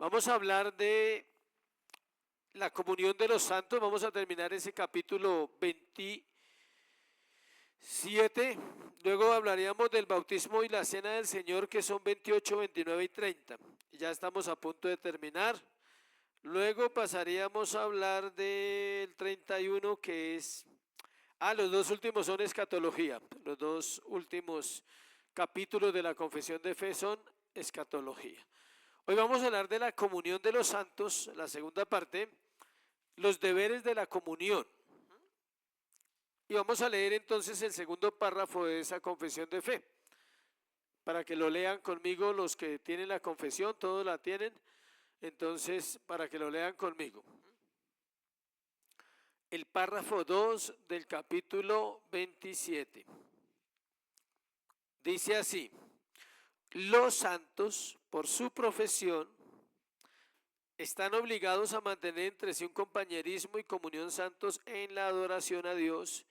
Vamos a hablar de la comunión de los santos. Vamos a terminar ese capítulo 27. Luego hablaríamos del bautismo y la cena del Señor, que son 28, 29 y 30. Ya estamos a punto de terminar. Luego pasaríamos a hablar del 31, que es... los dos últimos son escatología. Los dos últimos capítulos de la confesión de fe son escatología. Hoy vamos a hablar de la comunión de los santos, la segunda parte, los deberes de la comunión. Y vamos a leer entonces el segundo párrafo de esa confesión de fe, para que lo lean conmigo los que tienen la confesión, todos la tienen, entonces para que lo lean conmigo. El párrafo 2 del capítulo 27. Dice así: los santos, por su profesión, están obligados a mantener entre sí un compañerismo y comunión santos en la adoración a Dios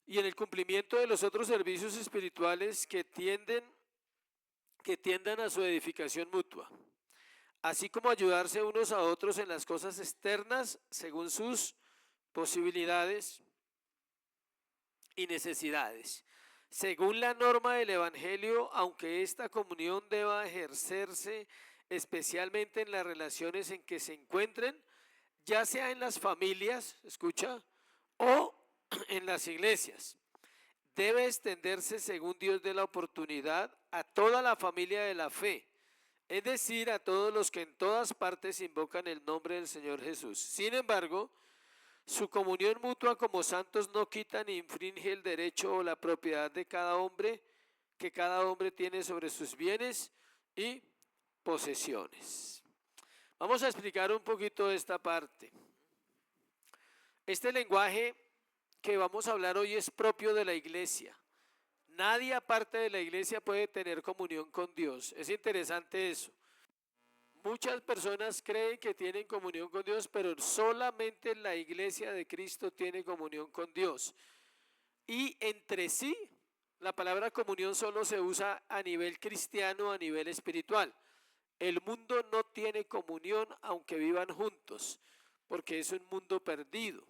y en el cumplimiento de los otros servicios espirituales que tiendan a su edificación mutua, así como ayudarse unos a otros en las cosas externas según sus posibilidades y necesidades. Según la norma del Evangelio, aunque esta comunión deba ejercerse especialmente en las relaciones en que se encuentren, ya sea en las familias, escucha, o en las iglesias, debe extenderse según Dios dé la oportunidad a toda la familia de la fe, es decir, a todos los que en todas partes invocan el nombre del Señor Jesús. Sin embargo, su comunión mutua como santos no quita ni infringe el derecho o la propiedad de cada hombre que cada hombre tiene sobre sus bienes y posesiones. Vamos a explicar un poquito esta parte. Este lenguaje que vamos a hablar hoy es propio de la iglesia. Nadie aparte de la iglesia puede tener comunión con Dios. Es interesante eso. Muchas personas creen que tienen comunión con Dios, pero solamente la iglesia de Cristo tiene comunión con Dios. Y entre sí, la palabra comunión solo se usa a nivel cristiano, a nivel espiritual. El mundo no tiene comunión aunque vivan juntos, porque es un mundo perdido.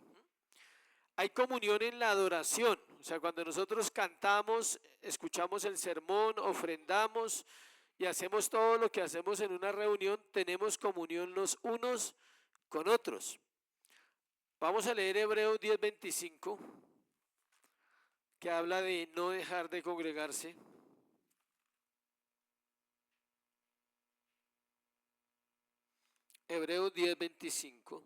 Hay comunión en la adoración, o sea, cuando nosotros cantamos, escuchamos el sermón, ofrendamos y hacemos todo lo que hacemos en una reunión, tenemos comunión los unos con otros. Vamos a leer Hebreos 10:25, que habla de no dejar de congregarse. Hebreos 10:25.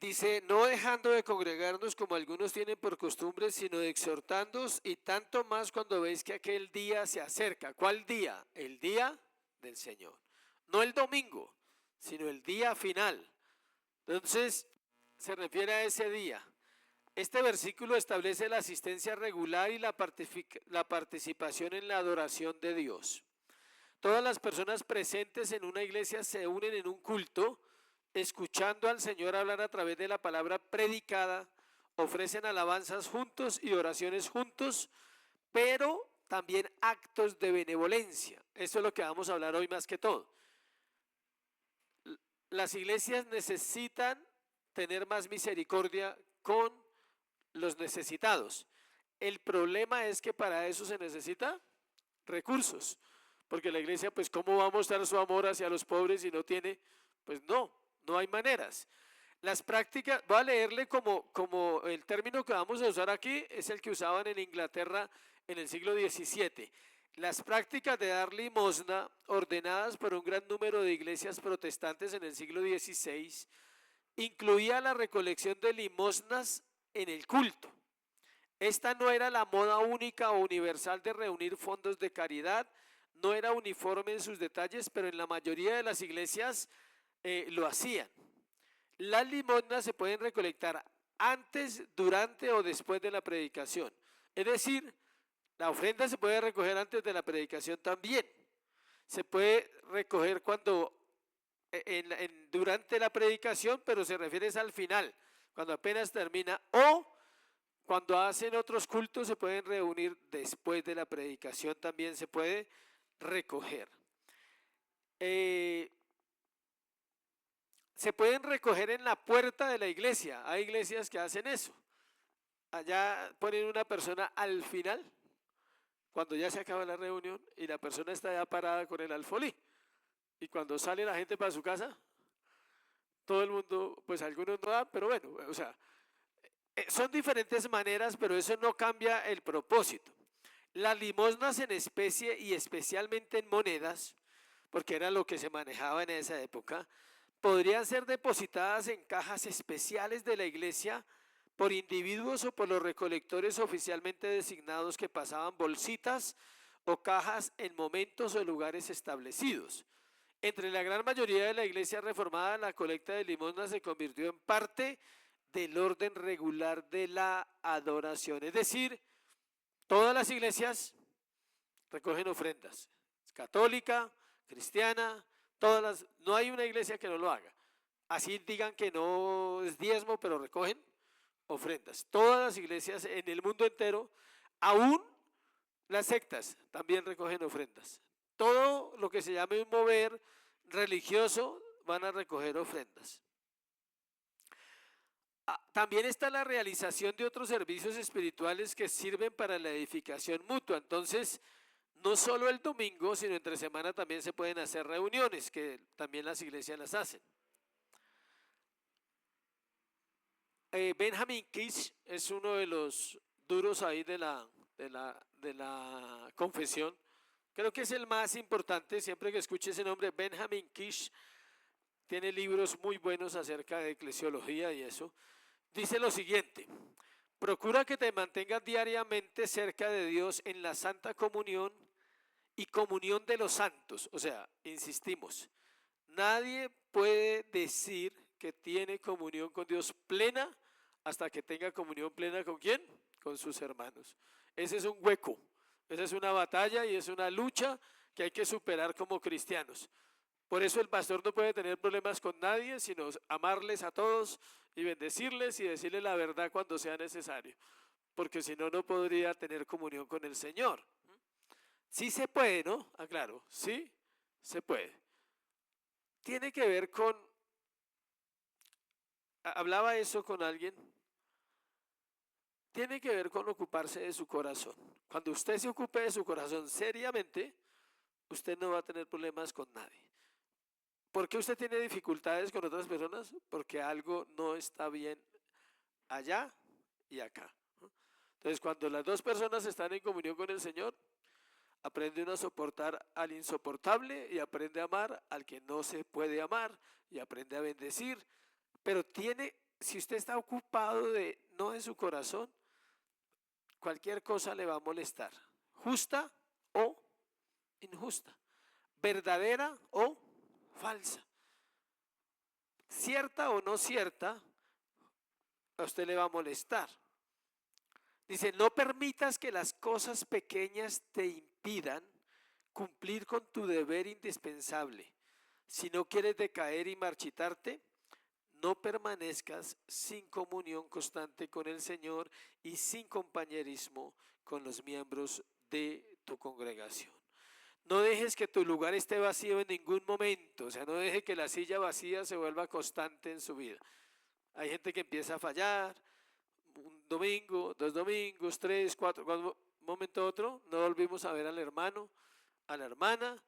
Dice, no dejando de congregarnos como algunos tienen por costumbre, sino de exhortándoos, y tanto más cuando veis que aquel día se acerca. ¿Cuál día? El día del Señor. No el domingo, sino el día final. Entonces, se refiere a ese día. Este versículo establece la asistencia regular y la participación en la adoración de Dios. Todas las personas presentes en una iglesia se unen en un culto, escuchando al Señor hablar a través de la palabra predicada, ofrecen alabanzas juntos y oraciones juntos, pero también actos de benevolencia. Eso es lo que vamos a hablar hoy más que todo. Las iglesias necesitan tener más misericordia con los necesitados. El problema es que para eso se necesita recursos, porque la iglesia, pues, ¿cómo va a mostrar su amor hacia los pobres si no tiene? Pues no hay maneras. Las prácticas, voy a leerle como el término que vamos a usar aquí es el que usaban en Inglaterra en el siglo XVII. Las prácticas de dar limosna, ordenadas por un gran número de iglesias protestantes en el siglo XVI, incluía la recolección de limosnas en el culto. Esta no era la moda única o universal de reunir fondos de caridad, no era uniforme en sus detalles, pero en la mayoría de las iglesias lo hacían. Las limosnas se pueden recolectar antes, durante o después de la predicación. Es decir, la ofrenda se puede recoger antes de la predicación también. Se puede recoger durante la predicación, pero se refiere al final, cuando apenas termina, o cuando hacen otros cultos se pueden reunir después de la predicación, también se puede recoger. Eh, Se pueden recoger en la puerta de la iglesia. Hay iglesias que hacen eso. Allá ponen una persona al final, cuando ya se acaba la reunión y la persona está ya parada con el alfolí. Y cuando sale la gente para su casa, todo el mundo, pues algunos no dan, pero bueno, o sea, son diferentes maneras, pero eso no cambia el propósito. Las limosnas en especie y especialmente en monedas, porque era lo que se manejaba en esa época, podrían ser depositadas en cajas especiales de la iglesia por individuos o por los recolectores oficialmente designados que pasaban bolsitas o cajas en momentos o lugares establecidos. Entre la gran mayoría de la iglesia reformada, la colecta de limosnas se convirtió en parte del orden regular de la adoración. Es decir, todas las iglesias recogen ofrendas. Católica, cristiana, no hay una iglesia que no lo haga. Así digan que no es diezmo, pero recogen ofrendas. Todas las iglesias en el mundo entero, aún las sectas, también recogen ofrendas. Todo lo que se llame un mover religioso van a recoger ofrendas. También está la realización de otros servicios espirituales que sirven para la edificación mutua. Entonces, no solo el domingo, sino entre semana también se pueden hacer reuniones, que también las iglesias las hacen. Benjamin Kish es uno de los duros ahí de la confesión. Creo que es el más importante, siempre que escuche ese nombre, Benjamin Kish, tiene libros muy buenos acerca de eclesiología y eso. Dice lo siguiente: procura que te mantengas diariamente cerca de Dios en la Santa Comunión y comunión de los santos. O sea, insistimos, nadie puede decir que tiene comunión con Dios plena hasta que tenga comunión plena ¿con quién? Con sus hermanos. Ese es un hueco, esa es una batalla y es una lucha que hay que superar como cristianos. Por eso el pastor no puede tener problemas con nadie, sino amarles a todos y bendecirles y decirles la verdad cuando sea necesario, porque si no, no podría tener comunión con el Señor. Sí se puede, ¿no? Aclaro, sí se puede. Tiene que ver con, hablaba eso con alguien, tiene que ver con ocuparse de su corazón. Cuando usted se ocupe de su corazón seriamente, usted no va a tener problemas con nadie. ¿Por qué usted tiene dificultades con otras personas? Porque algo no está bien allá y acá. Entonces, cuando las dos personas están en comunión con el Señor, aprende uno a soportar al insoportable y aprende a amar al que no se puede amar y aprende a bendecir. Pero si usted está ocupado no en su corazón, cualquier cosa le va a molestar, justa o injusta, verdadera o falsa, cierta o no cierta, a usted le va a molestar. Dice, no permitas que las cosas pequeñas te impidan cumplir con tu deber indispensable. Si no quieres decaer y marchitarte, no permanezcas sin comunión constante con el Señor y sin compañerismo con los miembros de tu congregación. No dejes que tu lugar esté vacío en ningún momento, o sea, no dejes que la silla vacía se vuelva constante en su vida. Hay gente que empieza a fallar, un domingo, 2 domingos, 3, 4, cuando un momento otro no volvimos a ver al hermano, a la hermana,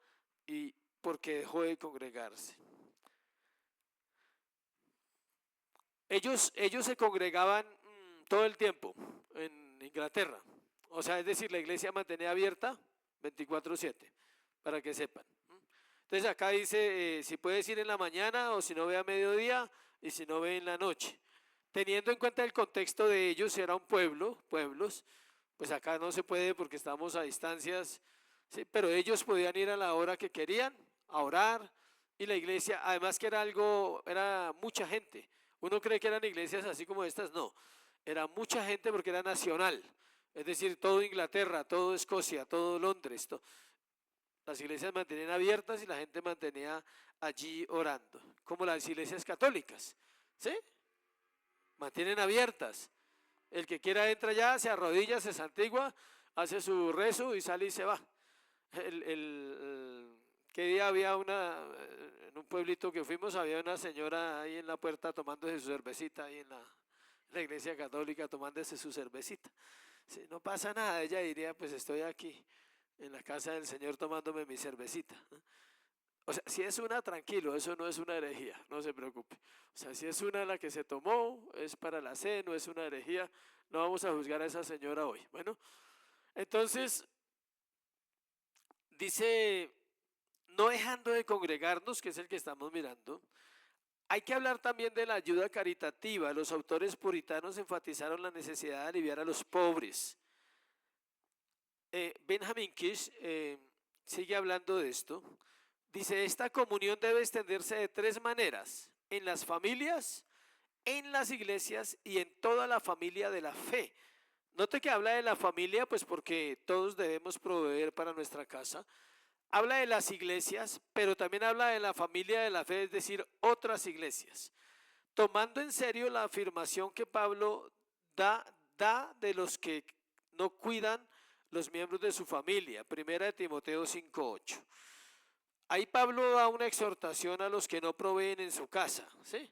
y porque dejó de congregarse. Ellos se congregaban todo el tiempo en Inglaterra, o sea, es decir, la iglesia mantenía abierta 24/7, para que sepan. Entonces acá dice, si puedes ir en la mañana o si no ve a mediodía y si no ve en la noche. Teniendo en cuenta el contexto de ellos, era un pueblos, pues acá no se puede porque estamos a distancias, ¿sí? Pero ellos podían ir a la hora que querían, a orar, y la iglesia, además que era mucha gente. Uno cree que eran iglesias así como estas, no, era mucha gente porque era nacional, es decir, todo Inglaterra, todo Escocia, todo Londres, las iglesias mantenían abiertas y la gente mantenía allí orando, como las iglesias católicas, ¿sí? Mantienen abiertas. El que quiera entra allá, se arrodilla, se santigua, hace su rezo y sale y se va. ¿Qué día había en un pueblito que fuimos, había una señora ahí en la puerta tomándose su cervecita, ahí en la iglesia católica tomándose su cervecita? Si no pasa nada, ella diría, pues estoy aquí en la casa del Señor tomándome mi cervecita. O sea, si es una, tranquilo, eso no es una herejía, no se preocupe. O sea, si es una la que se tomó, es para la cena, no es una herejía, no vamos a juzgar a esa señora hoy. Bueno, entonces dice, no dejando de congregarnos, que es el que estamos mirando, hay que hablar también de la ayuda caritativa. Los autores puritanos enfatizaron la necesidad de aliviar a los pobres. Benjamin Kish sigue hablando de esto. Dice, esta comunión debe extenderse de tres maneras: en las familias, en las iglesias y en toda la familia de la fe. Note que habla de la familia, pues porque todos debemos proveer para nuestra casa. Habla de las iglesias, pero también habla de la familia de la fe, es decir, otras iglesias. Tomando en serio la afirmación que Pablo da de los que no cuidan los miembros de su familia. Primera de Timoteo 5:8. Ahí Pablo da una exhortación a los que no proveen en su casa, ¿sí?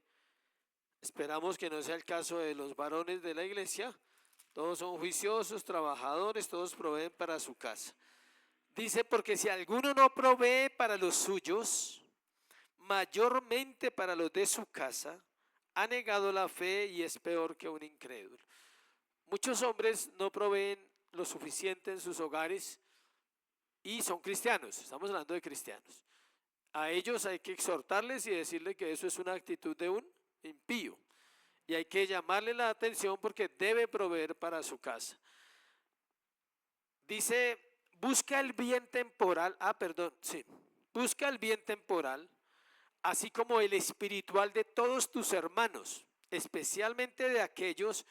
Esperamos que no sea el caso de los varones de la iglesia. Todos son juiciosos, trabajadores, todos proveen para su casa. Dice, porque si alguno no provee para los suyos, mayormente para los de su casa, ha negado la fe y es peor que un incrédulo. Muchos hombres no proveen lo suficiente en sus hogares y son cristianos, estamos hablando de cristianos. A ellos hay que exhortarles y decirles que eso es una actitud de un impío. Y hay que llamarle la atención porque debe proveer para su casa. Dice, busca el bien temporal, busca el bien temporal, así como el espiritual de todos tus hermanos, especialmente de aquellos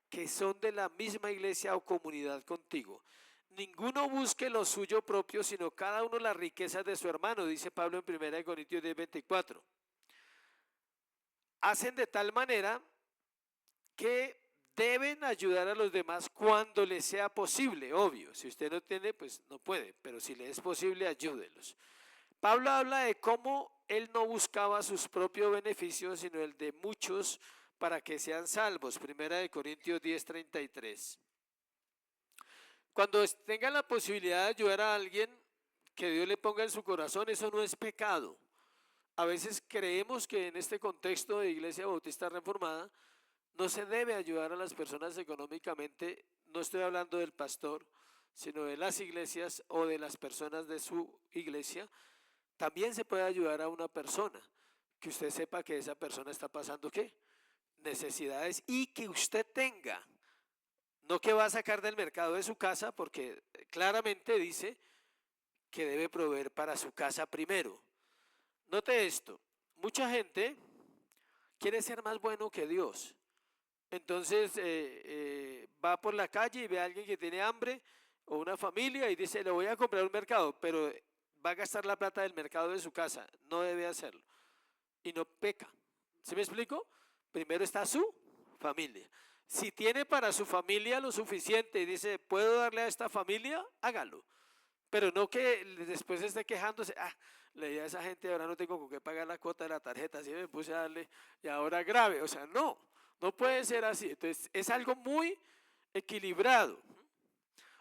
que son de la misma iglesia o comunidad contigo. Ninguno busque lo suyo propio, sino cada uno las riquezas de su hermano, dice Pablo en 1 Corintios 10:24. Hacen de tal manera que deben ayudar a los demás cuando les sea posible, obvio. Si usted no tiene, pues no puede, pero si le es posible, ayúdelos. Pablo habla de cómo él no buscaba sus propios beneficios, sino el de muchos para que sean salvos. 1 Corintios 10:33. Cuando tengan la posibilidad de ayudar a alguien que Dios le ponga en su corazón, eso no es pecado. A veces creemos que en este contexto de Iglesia Bautista Reformada no se debe ayudar a las personas económicamente. No estoy hablando del pastor, sino de las iglesias o de las personas de su iglesia. También se puede ayudar a una persona, que usted sepa que esa persona está pasando ¿qué? Necesidades y que usted tenga. No que va a sacar del mercado de su casa, porque claramente dice que debe proveer para su casa primero. Note esto, mucha gente quiere ser más bueno que Dios. Entonces va por la calle y ve a alguien que tiene hambre o una familia y dice, le voy a comprar un mercado, pero va a gastar la plata del mercado de su casa. No debe hacerlo. Y no peca. ¿Sí me explico? Primero está su familia. Si tiene para su familia lo suficiente y dice, ¿puedo darle a esta familia? Hágalo. Pero no que después esté quejándose, le di a esa gente, ahora no tengo con qué pagar la cuota de la tarjeta, así me puse a darle y ahora grave. O sea, no puede ser así. Entonces, es algo muy equilibrado.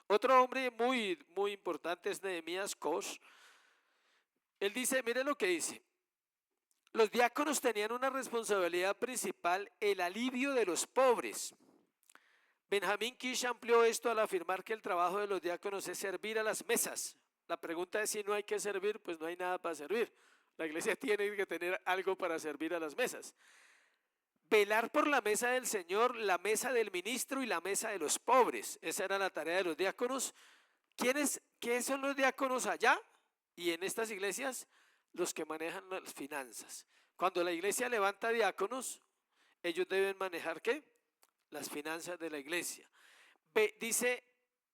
Otro hombre muy, muy importante es Nehemías Kosh. Él dice, mire lo que dice. Los diáconos tenían una responsabilidad principal, el alivio de los pobres. Benjamín Kish amplió esto al afirmar que el trabajo de los diáconos es servir a las mesas. La pregunta es si no hay que servir, pues no hay nada para servir. La iglesia tiene que tener algo para servir a las mesas. Velar por la mesa del Señor, la mesa del ministro y la mesa de los pobres. Esa era la tarea de los diáconos. ¿Qué son los diáconos allá y en estas iglesias? Los que manejan las finanzas. Cuando la iglesia levanta diáconos, ellos deben manejar ¿qué? Las finanzas de la iglesia. Dice,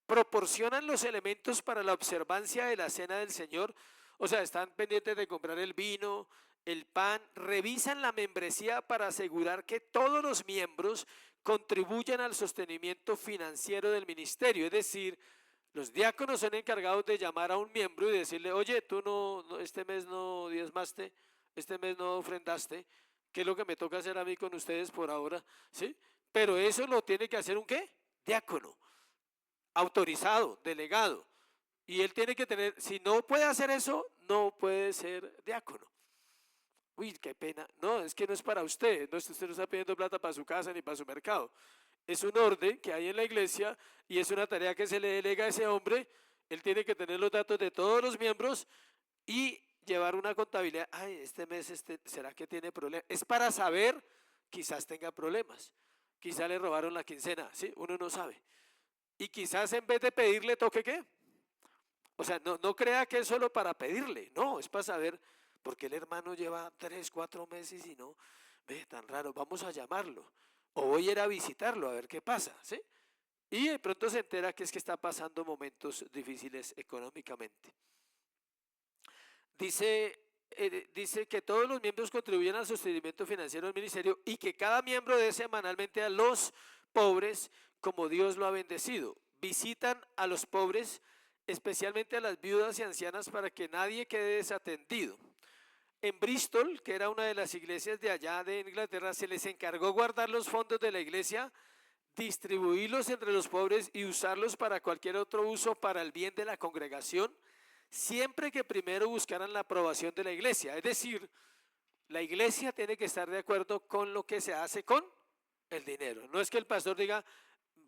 proporcionan los elementos para la observancia de la cena del Señor. O sea, están pendientes de comprar el vino, el pan, revisan la membresía para asegurar que todos los miembros contribuyan al sostenimiento financiero del ministerio, es decir, Los diáconos son encargados de llamar a un miembro y decirle, oye, tú este mes no diezmaste, este mes no ofrendaste, ¿qué es lo que me toca hacer a mí con ustedes por ahora? ¿Sí? Pero eso lo tiene que hacer un ¿qué? Diácono, autorizado, delegado. Y él tiene que tener, si no puede hacer eso, no puede ser diácono. Uy, qué pena. No, es que no es para usted. No, usted no está pidiendo plata para su casa ni para su mercado. Es un orden que hay en la iglesia y es una tarea que se le delega a ese hombre. Él tiene que tener los datos de todos los miembros y llevar una contabilidad. Ay, este mes, ¿será que tiene problemas? Es para saber, quizás tenga problemas. Quizás le robaron la quincena, ¿sí? Uno no sabe. Y quizás en vez de pedirle, toque ¿qué? O sea, no crea que es solo para pedirle, no, es para saber por qué el hermano lleva 3, 4 meses y no, ve, tan raro, vamos a llamarlo. O voy a ir a visitarlo a ver qué pasa, ¿sí? Y de pronto se entera que es que está pasando momentos difíciles económicamente. Dice que todos los miembros contribuyen al sostenimiento financiero del ministerio y que cada miembro dé semanalmente a los pobres como Dios lo ha bendecido. Visitan a los pobres, especialmente a las viudas y ancianas, para que nadie quede desatendido. En Bristol, que era una de las iglesias de allá de Inglaterra, se les encargó guardar los fondos de la iglesia, distribuirlos entre los pobres y usarlos para cualquier otro uso para el bien de la congregación, siempre que primero buscaran la aprobación de la iglesia. Es decir, la iglesia tiene que estar de acuerdo con lo que se hace con el dinero. No es que el pastor diga,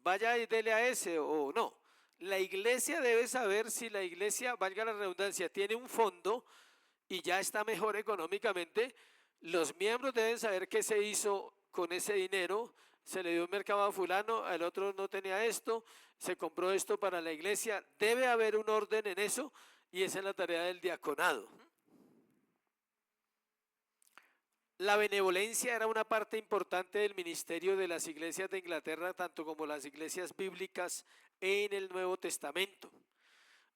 vaya y dele a ese o no. La iglesia debe saber si la iglesia, valga la redundancia, tiene un fondo y ya está mejor económicamente. Los miembros deben saber qué se hizo con ese dinero. Se le dio un mercado a fulano, el otro no tenía esto, se compró esto para la iglesia. Debe haber un orden en eso y esa es la tarea del diaconado. La benevolencia era una parte importante del ministerio de las iglesias de Inglaterra, tanto como las iglesias bíblicas en el Nuevo Testamento.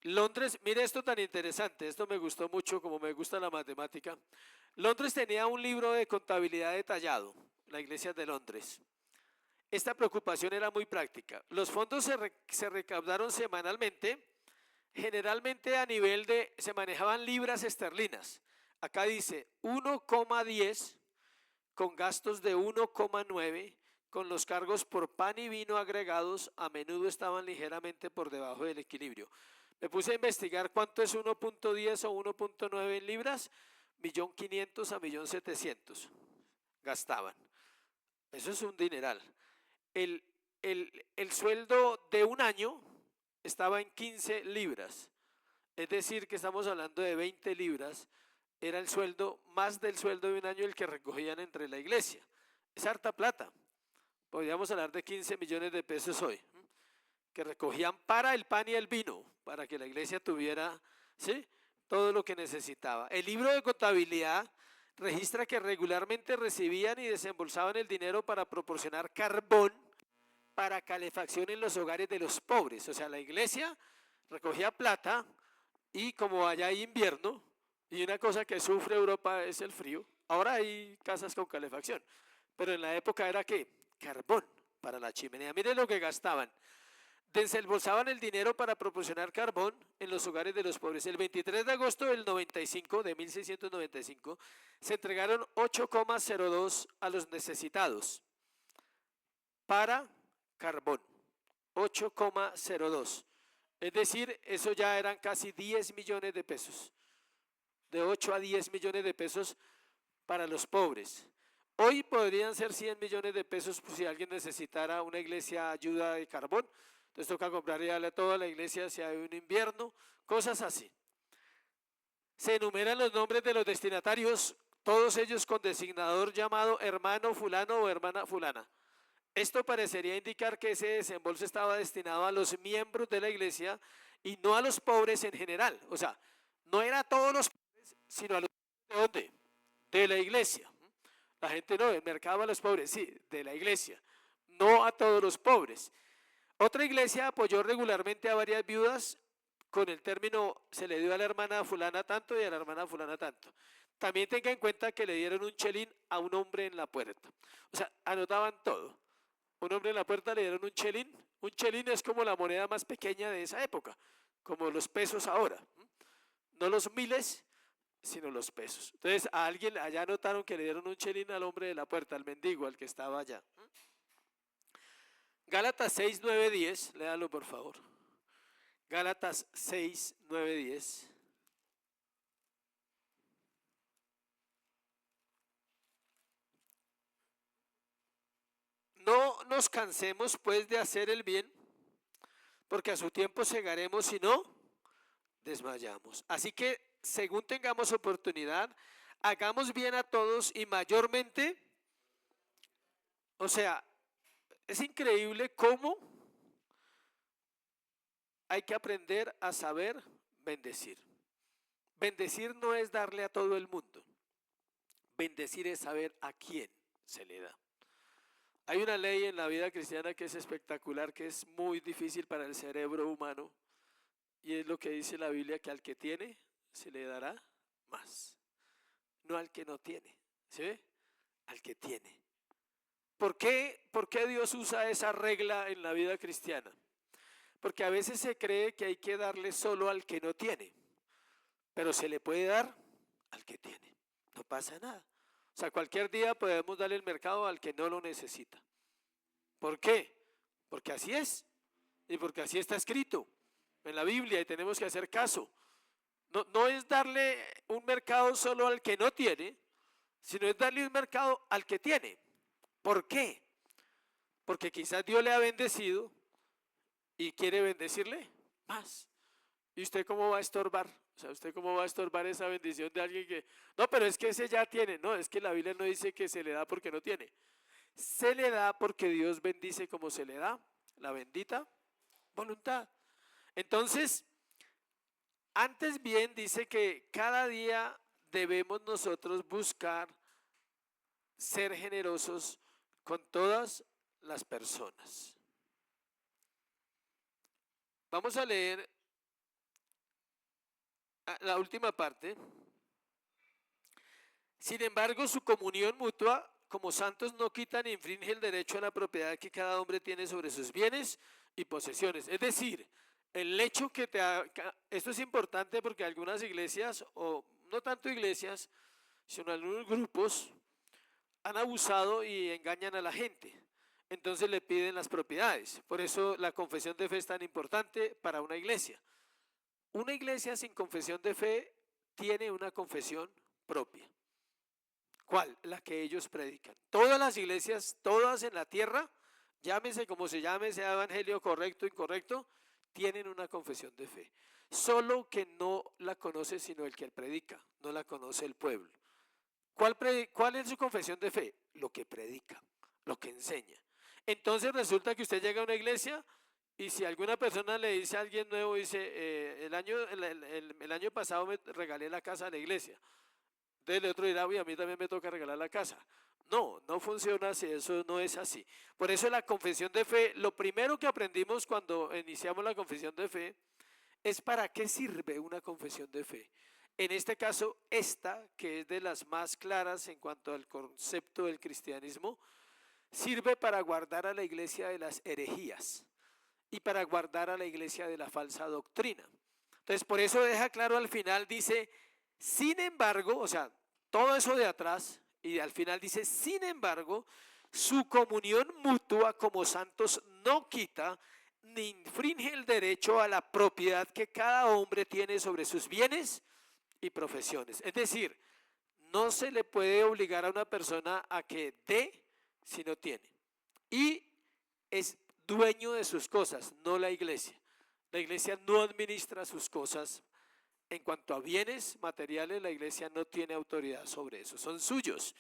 Londres, mire esto tan interesante, esto me gustó mucho como me gusta la matemática. Londres tenía un libro de contabilidad detallado, la iglesia de Londres. Esta preocupación era muy práctica. Los fondos se recaudaron semanalmente, generalmente a nivel de, se manejaban libras esterlinas. Acá dice 1,10 con gastos de 1,9, con los cargos por pan y vino agregados, a menudo estaban ligeramente por debajo del equilibrio. Me puse a investigar cuánto es 1,10 o 1,9 en libras, 1.500.000 a 1.700.000 gastaban. Eso es un dineral. El sueldo de un año estaba en 15 libras, es decir que estamos hablando de 20 libras, era el sueldo, más del sueldo de un año el que recogían entre la iglesia. Es harta plata, podríamos hablar de 15 millones de pesos hoy, que recogían para el pan y el vino, para que la iglesia tuviera, ¿sí?, todo lo que necesitaba. El libro de contabilidad registra que regularmente recibían y desembolsaban el dinero para proporcionar carbón para calefacción en los hogares de los pobres. O sea, la iglesia recogía plata y como allá hay invierno, y una cosa que sufre Europa es el frío, ahora hay casas con calefacción, pero en la época era ¿qué? Carbón para la chimenea. Miren lo que gastaban. Desembolsaban el dinero para proporcionar carbón en los hogares de los pobres. El 23 de agosto del 95, de 1695, se entregaron 8,02 a los necesitados para carbón. 8,02. Es decir, eso ya eran casi 10 millones de pesos. De 8 a 10 millones de pesos para los pobres. Hoy podrían ser 100 millones de pesos pues, si alguien necesitara una iglesia ayuda de carbón. Entonces toca comprar y darle a toda la iglesia si hay un invierno, cosas así. Se enumeran los nombres de los destinatarios, todos ellos con designador llamado hermano fulano o hermana fulana. Esto parecería indicar que ese desembolso estaba destinado a los miembros de la iglesia y no a los pobres en general. O sea, no era a todos los pobres, sino a los ¿de dónde? De la iglesia. La gente no, el mercado a los pobres, sí, de la iglesia, no a todos los pobres. Otra iglesia apoyó regularmente a varias viudas con el término, se le dio a la hermana fulana tanto y a la hermana fulana tanto. También tenga en cuenta que le dieron un chelín a un hombre en la puerta. O sea, anotaban todo. Un hombre en la puerta le dieron un chelín. Un chelín es como la moneda más pequeña de esa época, como los pesos ahora. No los miles, sino los pesos. Entonces a alguien allá notaron que le dieron un chelín al hombre de la puerta, al mendigo, al que estaba allá. Gálatas 6, 9, 10, léalo por favor. Gálatas 6, 9, 10. No nos cansemos pues de hacer el bien, porque a su tiempo segaremos y no desmayamos. Así que según tengamos oportunidad, hagamos bien a todos y mayormente, o sea, es increíble cómo hay que aprender a saber bendecir. Bendecir no es darle a todo el mundo. Bendecir es saber a quién se le da. Hay una ley en la vida cristiana que es espectacular, que es muy difícil para el cerebro humano, y es lo que dice la Biblia, que al que tiene se le dará más, no al que no tiene. ¿Sí ve? Al que tiene. ¿Por qué Dios usa esa regla en la vida cristiana? Porque a veces se cree que hay que darle solo al que no tiene, pero se le puede dar al que tiene. No pasa nada. O sea, cualquier día podemos darle el mercado al que no lo necesita. ¿Por qué? Porque así es. Y porque así está escrito en la Biblia y tenemos que hacer caso. No es darle un mercado solo al que no tiene, sino es darle un mercado al que tiene. ¿Por qué? Porque quizás Dios le ha bendecido y quiere bendecirle más. ¿Y usted cómo va a estorbar? O sea, ¿usted cómo va a estorbar esa bendición de alguien que... No, pero es que ese ya tiene. No, es que la Biblia no dice que se le da porque no tiene. Se le da porque Dios bendice como se le da la bendita voluntad. Entonces, antes bien dice que cada día debemos nosotros buscar ser generosos con todas las personas. Vamos a leer la última parte. Sin embargo, su comunión mutua como santos no quita ni infringe el derecho a la propiedad que cada hombre tiene sobre sus bienes y posesiones. Es decir, el hecho que esto es importante porque algunas iglesias, o no tanto iglesias, sino algunos grupos, han abusado y engañan a la gente. Entonces le piden las propiedades. Por eso la confesión de fe es tan importante para una iglesia. Una iglesia sin confesión de fe tiene una confesión propia. ¿Cuál? La que ellos predican. Todas las iglesias, todas en la tierra, llámese como se llame, sea evangelio correcto o incorrecto, tienen una confesión de fe. Solo que no la conoce sino el que predica, no la conoce el pueblo. ¿Cuál es su confesión de fe? Lo que predica, lo que enseña. Entonces resulta que usted llega a una iglesia y si alguna persona le dice a alguien nuevo, dice, el año pasado me regalé la casa a la iglesia. Entonces el otro dirá, uy, a mí también me toca regalar la casa. No, no funciona así, eso no es así. Por eso la confesión de fe, lo primero que aprendimos cuando iniciamos la confesión de fe, es para qué sirve una confesión de fe. En este caso, esta, que es de las más claras en cuanto al concepto del cristianismo, sirve para guardar a la iglesia de las herejías y para guardar a la iglesia de la falsa doctrina. Entonces, por eso deja claro al final, dice, sin embargo, o sea, todo eso de atrás, y al final dice, sin embargo, su comunión mutua como santos no quita ni infringe el derecho a la propiedad que cada hombre tiene sobre sus bienes y profesiones. Es decir, no se le puede obligar a una persona a que dé si no tiene. Y es dueño de sus cosas, no la iglesia. La iglesia no administra sus cosas. En cuanto a bienes materiales, la iglesia no tiene autoridad sobre eso, son suyos.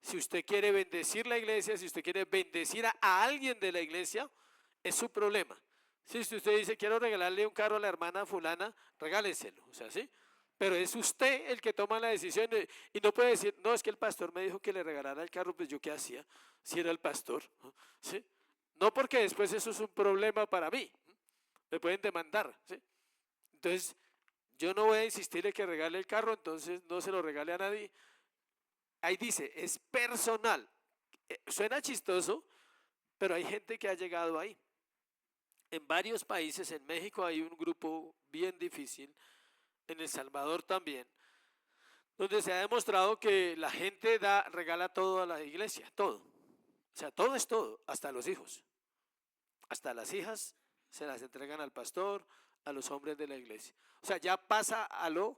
Si usted quiere bendecir la iglesia, si usted quiere bendecir a alguien de la iglesia, es su problema. Si usted dice, quiero regalarle un carro a la hermana fulana, regáleselo, o sea, ¿sí? Pero es usted el que toma la decisión y no puede decir, no, es que el pastor me dijo que le regalara el carro, pues yo qué hacía, si era el pastor, ¿sí? No, porque después eso es un problema para mí, me pueden demandar, ¿sí? Entonces, yo no voy a insistirle que regale el carro, entonces no se lo regale a nadie. Ahí dice, es personal. Suena chistoso, pero hay gente que ha llegado ahí. En varios países, en México hay un grupo bien difícil, en El Salvador también, donde se ha demostrado que la gente regala todo a la iglesia, todo. O sea, todo es todo, hasta los hijos. Hasta las hijas se las entregan al pastor, a los hombres de la iglesia. O sea, ya pasa a lo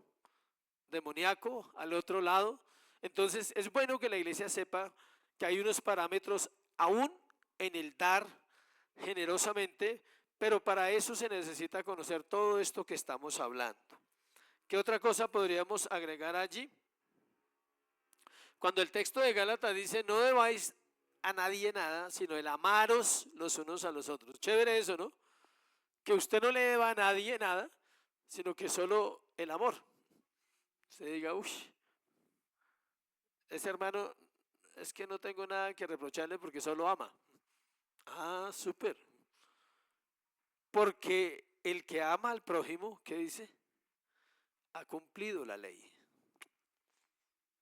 demoníaco, al otro lado. Entonces, es bueno que la iglesia sepa que hay unos parámetros aún en el dar generosamente, pero para eso se necesita conocer todo esto que estamos hablando. ¿Qué otra cosa podríamos agregar allí? Cuando el texto de Gálatas dice, no debáis a nadie nada, sino el amaros los unos a los otros. Chévere eso, ¿no? Que usted no le deba a nadie nada, sino que solo el amor. Usted diga, uy, ese hermano es que no tengo nada que reprocharle porque solo ama. Ah, súper. Porque el que ama al prójimo, ¿qué dice? Ha cumplido la ley.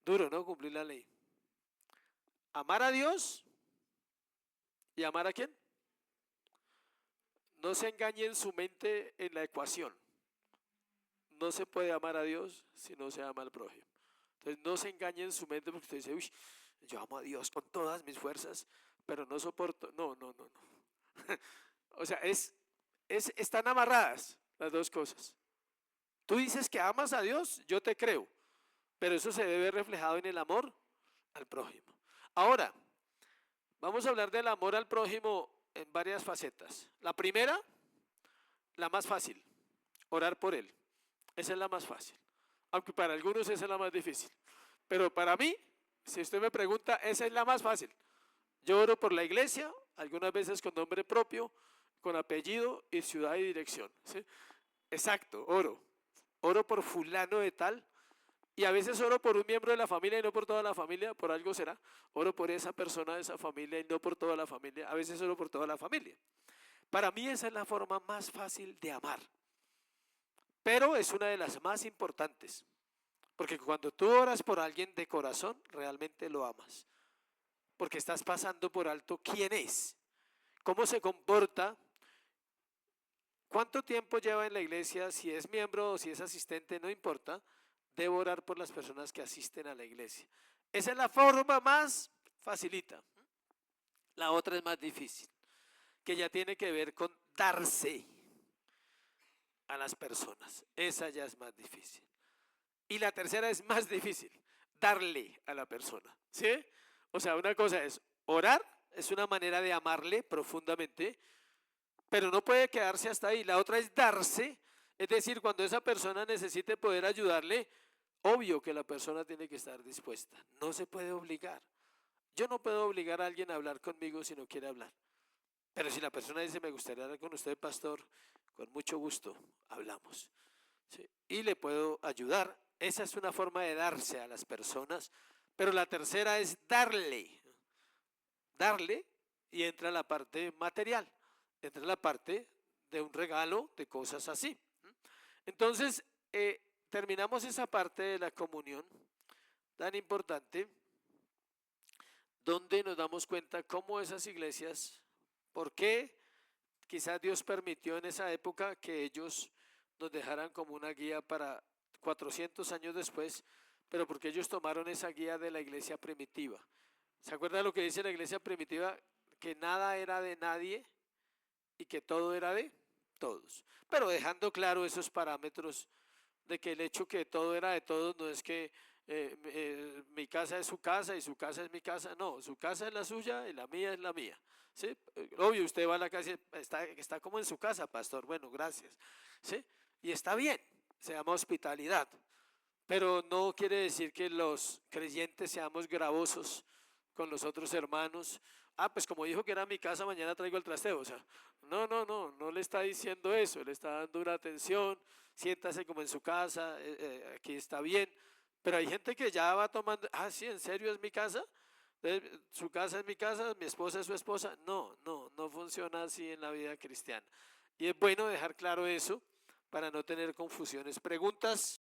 Duro, ¿no? Cumplir la ley. Amar a Dios y amar a quién. No se engañe en su mente en la ecuación. No se puede amar a Dios si no se ama al prójimo. Entonces no se engañe en su mente porque usted dice, uy, yo amo a Dios con todas mis fuerzas, pero no soporto. No, no, no, no. O sea, están amarradas las dos cosas. Tú dices que amas a Dios, yo te creo, pero eso se debe reflejado en el amor al prójimo. Ahora, vamos a hablar del amor al prójimo en varias facetas. La primera, la más fácil, orar por él. Esa es la más fácil, aunque para algunos esa es la más difícil. Pero para mí, si usted me pregunta, esa es la más fácil. Yo oro por la iglesia, algunas veces con nombre propio, con apellido y ciudad y dirección. ¿Sí? Exacto, oro. Oro por fulano de tal. Y a veces oro por un miembro de la familia y no por toda la familia, por algo será. Oro por esa persona de esa familia y no por toda la familia. A veces oro por toda la familia. Para mí esa es la forma más fácil de amar. Pero es una de las más importantes. Porque cuando tú oras por alguien de corazón, realmente lo amas. Porque estás pasando por alto quién es, cómo se comporta, cuánto tiempo lleva en la iglesia, si es miembro o si es asistente, no importa. Debo orar por las personas que asisten a la iglesia. Esa es la forma más facilita. La otra es más difícil, que ya tiene que ver con darse a las personas. Esa ya es más difícil. Y la tercera es más difícil, darle a la persona. ¿Sí? O sea, una cosa es orar, es una manera de amarle profundamente, pero no puede quedarse hasta ahí. La otra es darse, es decir, cuando esa persona necesite poder ayudarle, obvio que la persona tiene que estar dispuesta. No se puede obligar. Yo no puedo obligar a alguien a hablar conmigo si no quiere hablar. Pero si la persona dice, me gustaría hablar con usted, pastor, con mucho gusto, hablamos. ¿Sí? Y le puedo ayudar. Esa es una forma de darse a las personas. Pero la tercera es darle. Darle y entra la parte material. Entra la parte de un regalo, de cosas así. Entonces, terminamos esa parte de la comunión tan importante, donde nos damos cuenta cómo esas iglesias, por qué quizás Dios permitió en esa época que ellos nos dejaran como una guía para 400 años después, pero porque ellos tomaron esa guía de la iglesia primitiva. ¿Se acuerda lo que dice la iglesia primitiva? Que nada era de nadie y que todo era de todos. Pero dejando claro esos parámetros de que el hecho que todo era de todos no es que mi casa es su casa y su casa es mi casa. No, su casa es la suya y la mía es la mía. ¿Sí? Obvio, usted va a la casa y está como en su casa, pastor. Bueno, gracias. ¿Sí? Y está bien, se llama hospitalidad. Pero no quiere decir que los creyentes seamos gravosos con los otros hermanos. Ah, pues como dijo que era mi casa, mañana traigo el trasteo. O sea, no, no, no, no le está diciendo eso, le está dando una atención, siéntase como en su casa, aquí está bien. Pero hay gente que ya va tomando, ah, sí, ¿en serio es mi casa? ¿Su casa es mi casa? ¿Mi esposa es su esposa? No, no, no funciona así en la vida cristiana. Y es bueno dejar claro eso para no tener confusiones. ¿Preguntas?